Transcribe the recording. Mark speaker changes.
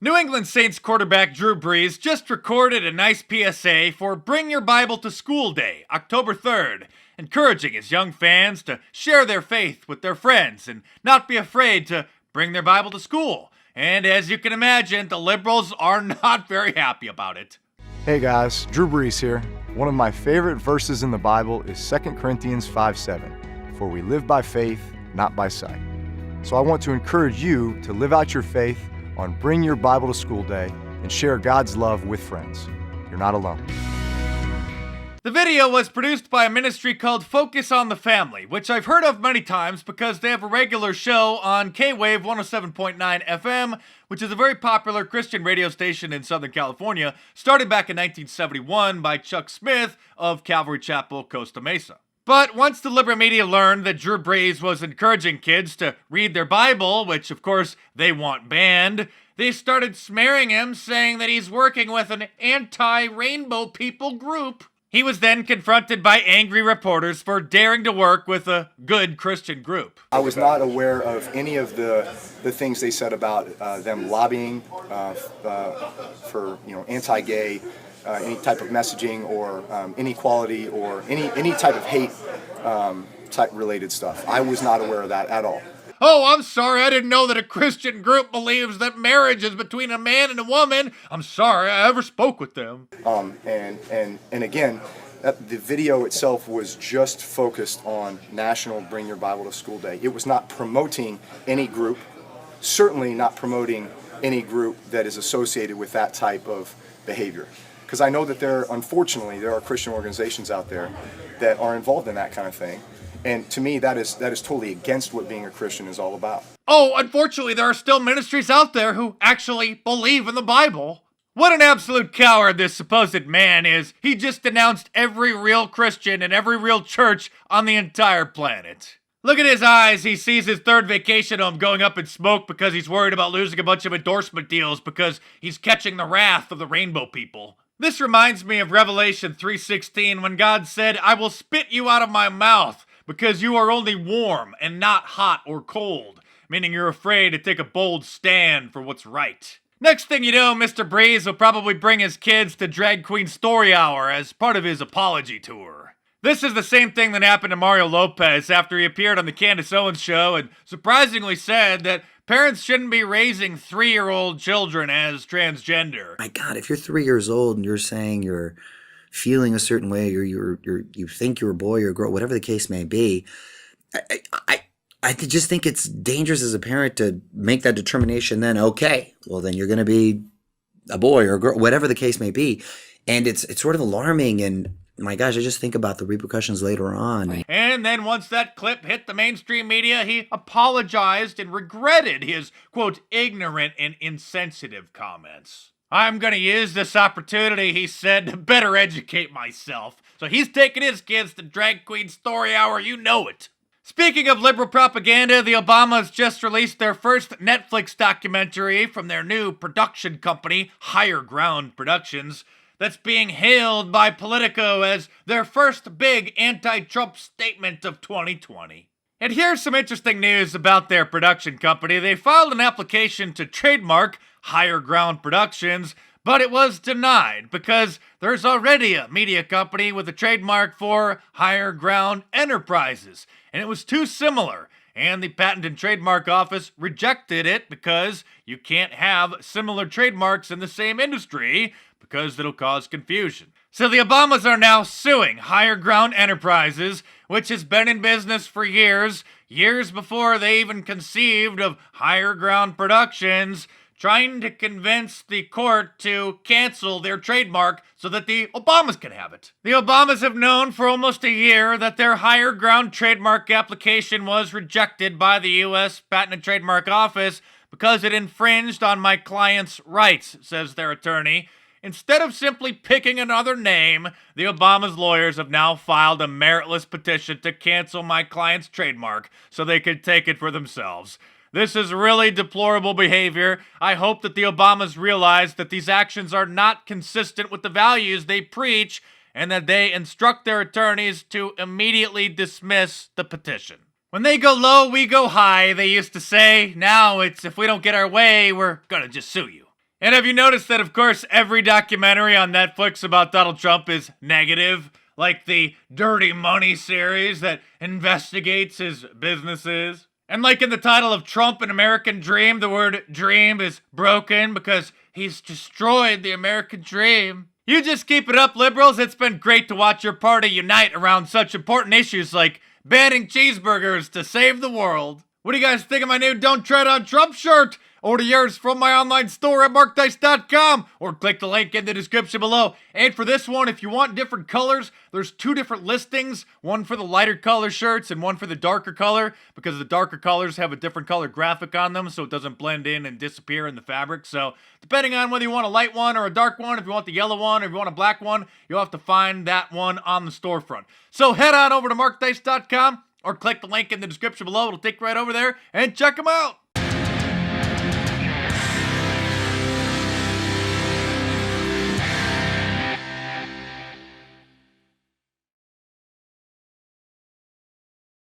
Speaker 1: New England Saints quarterback Drew Brees just recorded a nice PSA for Bring Your Bible to School Day, October 3rd, encouraging his young fans to share their faith with their friends and not be afraid to bring their Bible to school. And as you can imagine, the liberals are not very happy about it.
Speaker 2: Hey guys, Drew Brees here. One of my favorite verses in the Bible is 2 Corinthians 5:7, for we live by faith, not by sight. So I want to encourage you to live out your faith on Bring Your Bible to School Day and share God's love with friends. You're not alone.
Speaker 1: The video was produced by a ministry called Focus on the Family, which I've heard of many times because they have a regular show on K-Wave 107.9 FM, which is a very popular Christian radio station in Southern California, started back in 1971 by Chuck Smith of Calvary Chapel, Costa Mesa. But once the liberal media learned that Drew Brees was encouraging kids to read their Bible, which of course they want banned, they started smearing him, saying that he's working with an anti-rainbow people group. He was then confronted by angry reporters for daring to work with a good Christian group.
Speaker 2: I was not aware of any of the things they said about them lobbying for anti-gay, any type of messaging or inequality or any type of hate type related stuff. I was not aware of that at all.
Speaker 1: Oh, I'm sorry, I didn't know that a Christian group believes that marriage is between a man and a woman. I'm sorry I ever spoke with them.
Speaker 2: And again, the video itself was just focused on National Bring Your Bible to School Day. It was not promoting any group, certainly not promoting any group that is associated with that type of behavior. Because I know that unfortunately, there are Christian organizations out there that are involved in that kind of thing. And to me, that is totally against what being a Christian is all about.
Speaker 1: Oh, unfortunately, there are still ministries out there who actually believe in the Bible. What an absolute coward this supposed man is. He just denounced every real Christian and every real church on the entire planet. Look at his eyes. He sees his third vacation home going up in smoke because he's worried about losing a bunch of endorsement deals because he's catching the wrath of the rainbow people. This reminds me of Revelation 3:16 when God said, "I will spit you out of my mouth because you are only warm and not hot or cold," meaning you're afraid to take a bold stand for what's right. Next thing you know, Mr. Brees will probably bring his kids to Drag Queen Story Hour as part of his apology tour. This is the same thing that happened to Mario Lopez after he appeared on the Candace Owens show and surprisingly said that parents shouldn't be raising 3-year-old children as transgender.
Speaker 3: My God, if you're 3 years old and you're saying you're feeling a certain way, or you think you're a boy or a girl, whatever the case may be, I just think it's dangerous as a parent to make that determination. Then, okay, well then you're going to be a boy or a girl, whatever the case may be, and it's sort of alarming. And my gosh, I just think about the repercussions later on.
Speaker 1: And then once that clip hit the mainstream media, he apologized and regretted his, quote, ignorant and insensitive comments. "I'm going to use this opportunity," he said, "to better educate myself." So he's taking his kids to Drag Queen Story Hour, you know it. Speaking of liberal propaganda, the Obamas just released their first Netflix documentary from their new production company, Higher Ground Productions, that's being hailed by Politico as their first big anti-Trump statement of 2020. And here's some interesting news about their production company. They filed an application to trademark Higher Ground Productions, but it was denied because there's already a media company with a trademark for Higher Ground Enterprises, and it was too similar, and the Patent and Trademark Office rejected it because you can't have similar trademarks in the same industry because it'll cause confusion. So the Obamas are now suing Higher Ground Enterprises, which has been in business for years before they even conceived of Higher Ground Productions, trying to convince the court to cancel their trademark so that the Obamas can have it. The Obamas have known for almost a year that their Higher Ground trademark application was rejected by the U.S. Patent and Trademark Office because it infringed on my client's rights, says their attorney. Instead of simply picking another name, the Obamas' lawyers have now filed a meritless petition to cancel my client's trademark so they can take it for themselves. This is really deplorable behavior. I hope that the Obamas realize that these actions are not consistent with the values they preach and that they instruct their attorneys to immediately dismiss the petition. When they go low, we go high, they used to say. Now it's if we don't get our way, we're gonna just sue you. And have you noticed that, of course, every documentary on Netflix about Donald Trump is negative? Like the Dirty Money series that investigates his businesses. And like in the title of Trump, An American Dream, the word dream is broken because he's destroyed the American dream. You just keep it up, liberals. It's been great to watch your party unite around such important issues like banning cheeseburgers to save the world. What do you guys think of my new Don't Tread on Trump shirt? Order yours from my online store at markdice.com or click the link in the description below. And for this one, if you want different colors, there's 2 different listings, one for the lighter color shirts and one for the darker color, because the darker colors have a different color graphic on them so it doesn't blend in and disappear in the fabric. So depending on whether you want a light one or a dark one, if you want the yellow one or if you want a black one, you'll have to find that one on the storefront. So head on over to markdice.com or click the link in the description below. It'll take you right over there and check them out.